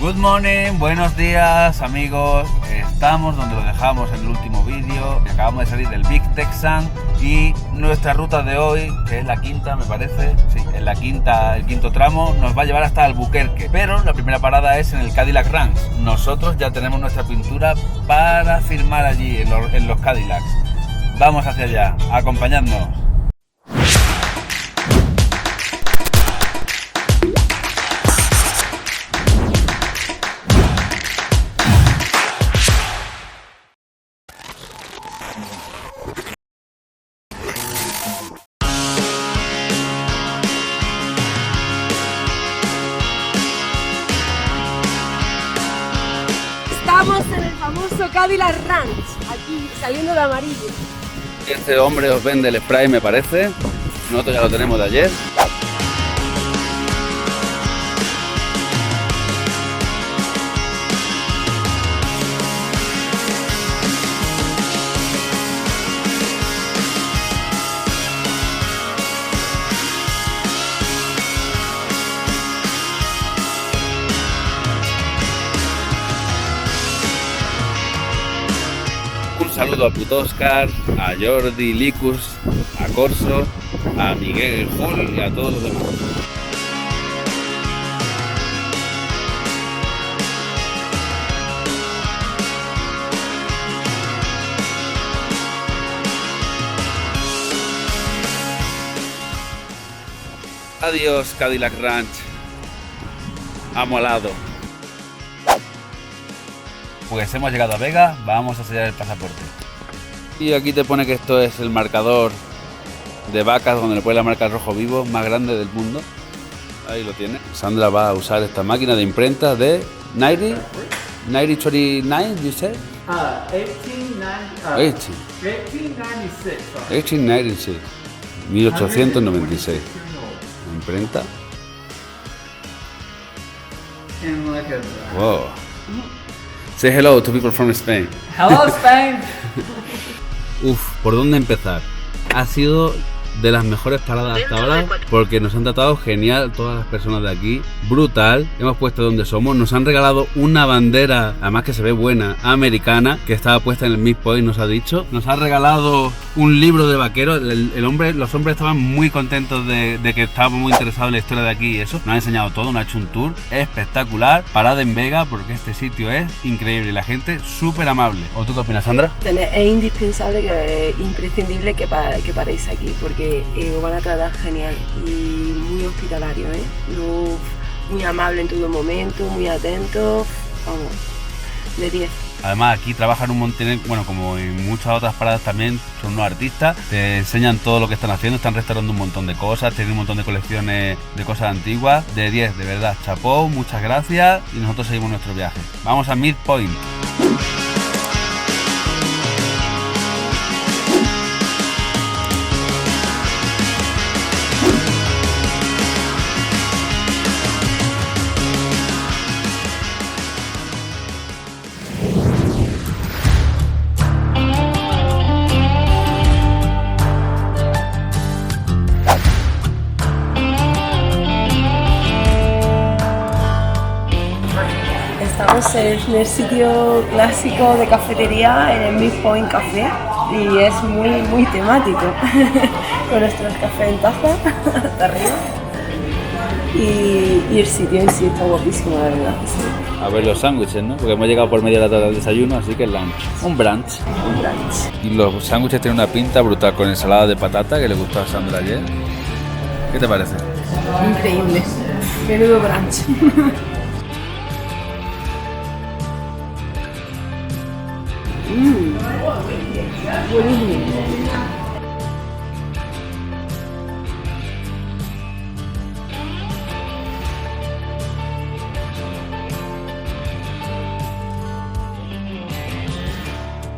Good morning, buenos días amigos. Estamos donde lo dejamos en el último vídeo. Acabamos de salir del Big Texan y nuestra ruta de hoy, que es la quinta me parece, sí, en la quinta, el quinto tramo, nos va a llevar hasta Albuquerque. Pero la primera parada es en el Cadillac Ranch. Nosotros ya tenemos nuestra pintura para firmar allí en los Cadillacs. Vamos hacia allá, acompañadnos. Estamos en el famoso Cadillac Ranch, aquí saliendo de amarillo. Este hombre os vende el spray, me parece. Nosotros ya lo tenemos de ayer. Un saludo a Putoscar, a Jordi Licus, a Corso, a Miguel Hull y a todos los demás. Adiós Cadillac Ranch, ha molado. Pues hemos llegado a Vega, vamos a sellar el pasaporte. Y aquí te pone que esto es el marcador de vacas donde le pone la marca rojo vivo más grande del mundo. Ahí lo tiene. Sandra va a usar esta máquina de imprenta de 1929, you said? 1896. 1896. Imprenta. Wow. Say hello to people from Spain. Hello, Spain. Uf, ¿por dónde empezar? Ha sido de las mejores paradas hasta ahora porque nos han tratado genial todas las personas de aquí, brutal. Hemos puesto donde somos, nos han regalado una bandera, además que se ve buena, americana, que estaba puesta en el Midpoint, nos ha dicho. Nos ha regalado un libro de vaqueros. Los hombres estaban muy contentos de que estábamos muy interesados en la historia de aquí y eso. Nos ha enseñado todo, nos ha hecho un tour espectacular. Parada en Vega porque este sitio es increíble y la gente súper amable. ¿O tú qué opinas, Sandra? Es indispensable, imprescindible que paréis aquí porque os van a tratar genial y muy hospitalario, muy amable en todo momento, muy atento, vamos, de 10. Además aquí trabajan un montón, bueno, como en muchas otras paradas también, son unos artistas, te enseñan todo lo que están haciendo, están restaurando un montón de cosas, tienen un montón de colecciones de cosas antiguas, de 10, de verdad, chapó, muchas gracias y nosotros seguimos nuestro viaje. Vamos a Midpoint. Estamos en el sitio clásico de cafetería, en el Midpoint Café, y es muy temático, con nuestros cafés en taza, hasta arriba, y el sitio en sí está guapísimo, la verdad. Sí. A ver los sándwiches, ¿no? Porque hemos llegado por media de la tarde al desayuno, así que es lunch. Un brunch. Y los sándwiches tienen una pinta brutal con ensalada de patata que le gustó a Sandra ayer. ¿Qué te parece? Increíble, menudo brunch. Buenísimo.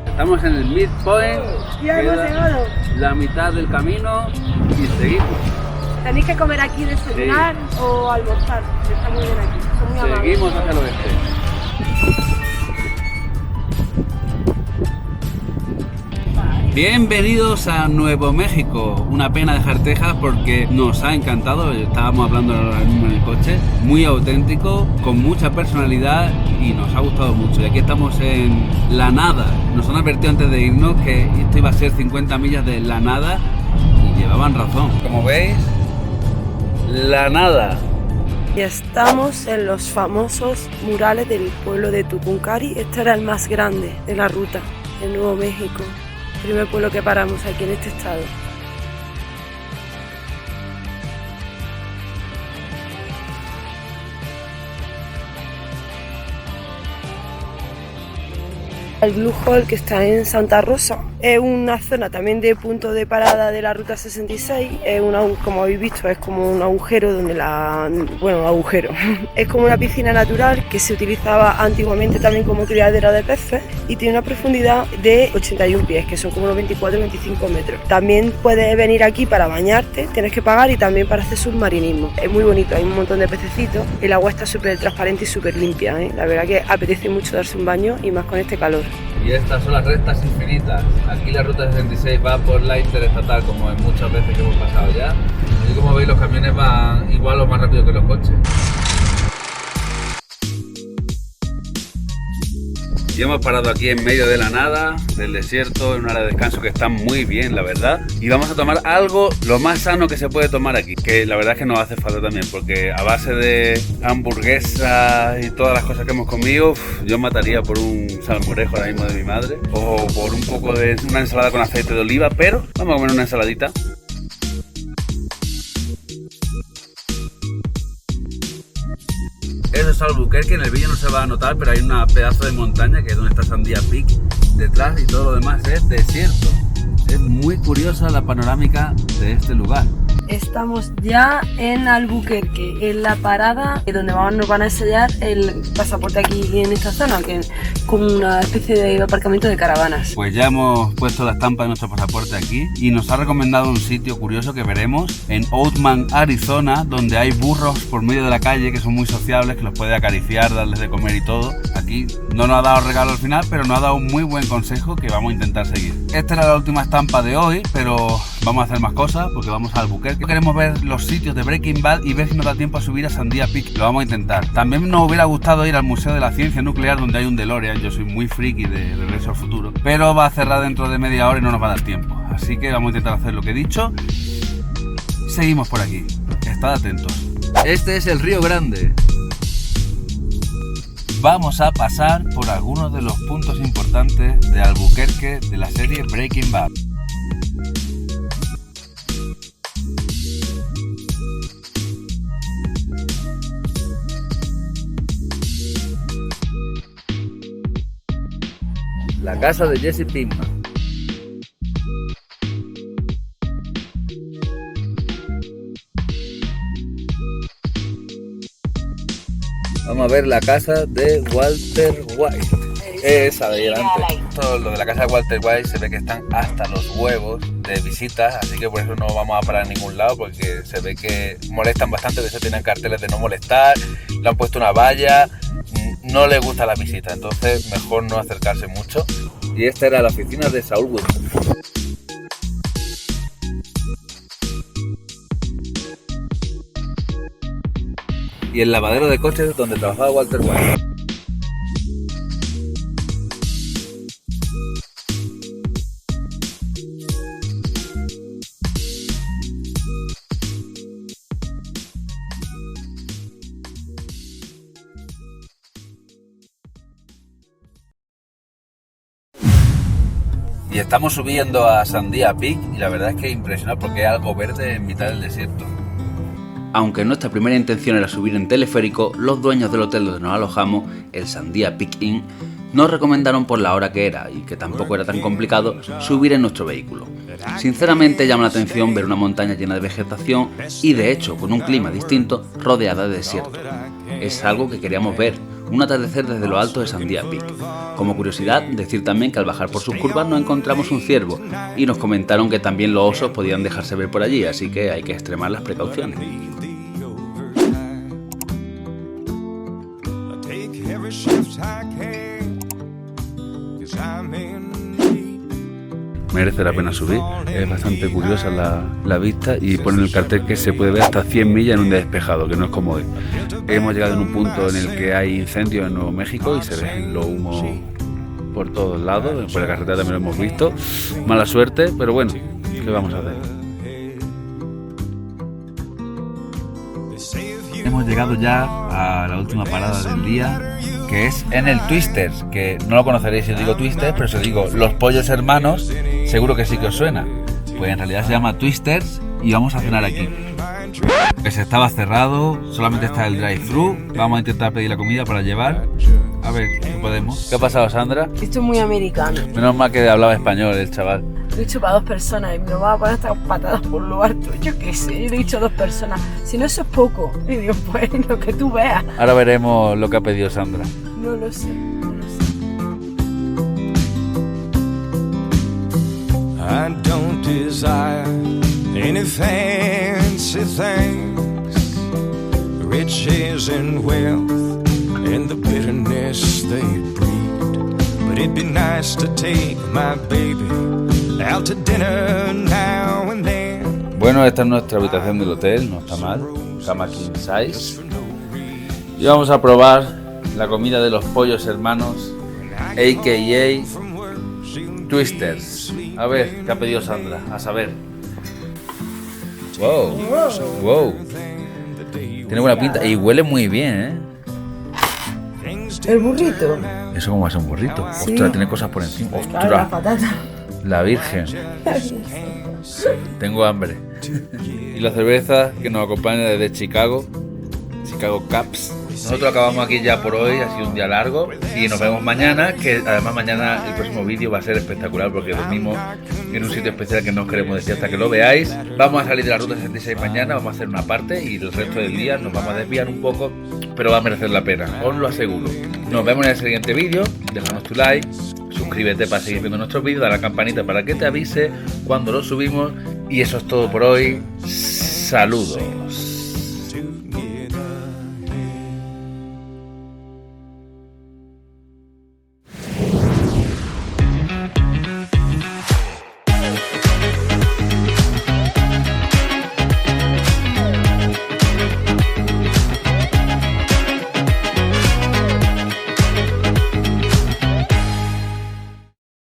Estamos en el Midpoint, Ya hemos llegado. la mitad del camino y seguimos. Tenéis que comer aquí, desayunar o almorzar, está muy bien aquí, son muy amables. Seguimos hacia el oeste. Bye. Bienvenidos a Nuevo México. Una pena dejar Texas porque nos ha encantado. Estábamos hablando ahora mismo en el coche. Muy auténtico, con mucha personalidad y nos ha gustado mucho. Y aquí estamos en La Nada. Nos han advertido antes de irnos que esto iba a ser 50 millas de La Nada y llevaban razón. Como veis, La Nada. Y estamos en los famosos murales del pueblo de Tucumcari. Este era el más grande de la ruta en Nuevo México. El primer pueblo que paramos aquí en este estado. El Blue Hole, que está en Santa Rosa, es una zona también de punto de parada de la ruta 66. Es como habéis visto, es como un agujero donde es como una piscina natural que se utilizaba antiguamente también como criadero de peces y tiene una profundidad de 81 pies, que son como unos 24-25 metros. También puedes venir aquí para bañarte, tienes que pagar, y también para hacer submarinismo. Es muy bonito, hay un montón de pececitos, el agua está súper transparente y súper limpia, ¿eh? La verdad que apetece mucho darse un baño y más con este calor. Y estas son las rectas infinitas. Aquí la ruta 66 va por la interestatal, como en muchas veces que hemos pasado ya. Y como veis, los camiones van igual o más rápido que los coches. Y hemos parado aquí en medio de la nada, del desierto, en una área de descanso que está muy bien, la verdad. Y vamos a tomar algo lo más sano que se puede tomar aquí, que la verdad es que nos hace falta también, porque a base de hamburguesas y todas las cosas que hemos comido, yo mataría por un salmorejo ahora mismo de mi madre, o por un poco de una ensalada con aceite de oliva, pero vamos a comer una ensaladita. Eso es Albuquerque, en el vídeo no se va a notar, pero hay un pedazo de montaña que es donde está Sandia Peak detrás y todo lo demás es desierto. Es muy curiosa la panorámica de este lugar. Estamos ya en Albuquerque, en la parada donde nos van a enseñar el pasaporte aquí en esta zona, que es como una especie de aparcamiento de caravanas. Pues ya hemos puesto la estampa de nuestro pasaporte aquí y nos ha recomendado un sitio curioso que veremos en Oatman, Arizona, donde hay burros por medio de la calle que son muy sociables, que los puede acariciar, darles de comer y todo. Aquí no nos ha dado regalo al final, pero nos ha dado un muy buen consejo que vamos a intentar seguir. Esta era la última estampa de hoy, pero vamos a hacer más cosas porque vamos a Albuquerque. Queremos ver los sitios de Breaking Bad y ver si nos da tiempo a subir a Sandia Peak. Lo vamos a intentar. También nos hubiera gustado ir al Museo de la Ciencia Nuclear, donde hay un DeLorean. Yo soy muy friki de Regreso al Futuro, pero va a cerrar dentro de media hora y no nos va a dar tiempo. Así que vamos a intentar hacer lo que he dicho. Seguimos por aquí. Estad atentos. Este es el Río Grande. Vamos a pasar por algunos de los puntos importantes de Albuquerque de la serie Breaking Bad. La casa de Jesse Pinkman. Vamos a ver la casa de Walter White. Esa de ahí delante. Todo lo de la casa de Walter White se ve que están hasta los huevos de visitas, así que por eso no vamos a parar a ningún lado, porque se ve que molestan bastante. De hecho tienen carteles de no molestar, le han puesto una valla. No le gusta la visita, entonces mejor no acercarse mucho. Y esta era la oficina de Saul Goodman. Y el lavadero de coches donde trabajaba Walter White. Y estamos subiendo a Sandia Peak y la verdad es que impresiona porque es algo verde en mitad del desierto. Aunque nuestra primera intención era subir en teleférico, los dueños del hotel donde nos alojamos, el Sandia Peak Inn, nos recomendaron por la hora que era y que tampoco era tan complicado subir en nuestro vehículo. Sinceramente llama la atención ver una montaña llena de vegetación y de hecho con un clima distinto rodeada de desierto. Es algo que queríamos ver, un atardecer desde lo alto de Sandia Peak. Como curiosidad, decir también que al bajar por sus curvas nos encontramos un ciervo y nos comentaron que también los osos podían dejarse ver por allí, así que hay que extremar las precauciones. merece la pena subir. Es bastante curiosa la vista y pone el cartel que se puede ver hasta 100 millas en un día despejado, que no es como hoy. Hemos llegado en un punto en el que hay incendios en Nuevo México y se ven los humos por todos lados. Por la carretera también lo hemos visto. Mala suerte, pero bueno, ¿qué vamos a hacer? Hemos llegado ya a la última parada del día, que es en el Twisters, que no lo conoceréis si os digo Twisters, pero si os digo Los Pollos Hermanos, seguro que sí que os suena. Pues en realidad se llama Twisters y vamos a cenar aquí. Que se estaba cerrado, solamente está el drive-thru. Vamos a intentar pedir la comida para llevar. A ver si podemos. ¿Qué ha pasado, Sandra? Esto es muy americano. Menos mal que hablaba español el chaval. Lo he dicho para 2 personas y me lo va a poner hasta patadas por lo alto. Yo qué sé, yo le he dicho 2 personas. Si no, eso es poco. Y digo, pues lo que tú veas. Ahora veremos lo que ha pedido Sandra. No lo sé, no lo sé. I don't desire any fancy things, riches and wealth, and the bitterness they breed. But it'd be nice to take my baby out to dinner now and then. Bueno, esta es nuestra habitación del hotel, no está mal. Cama king size. Y vamos a probar la comida de Los Pollos Hermanos, a.k.a. Twisters. A ver, ¿qué ha pedido Sandra? A saber. Wow, wow. Tiene buena pinta y huele muy bien, El burrito. ¿Eso cómo va a ser un burrito? Sí. Ostras, tiene cosas por encima. Claro, la Ostras, patata. la Virgen. Tengo hambre. Y la cerveza que nos acompaña desde Chicago Caps. Nosotros acabamos aquí ya por hoy, ha sido un día largo y nos vemos mañana, que además mañana el próximo vídeo va a ser espectacular porque dormimos en un sitio especial que no os queremos decir hasta que lo veáis. Vamos a salir de la ruta 66 mañana, vamos a hacer una parte y el resto del día nos vamos a desviar un poco, pero va a merecer la pena, os lo aseguro. Nos vemos en el siguiente vídeo, déjanos tu like, suscríbete para seguir viendo nuestros vídeos, dale a la campanita para que te avise cuando los subimos y eso es todo por hoy. Saludos.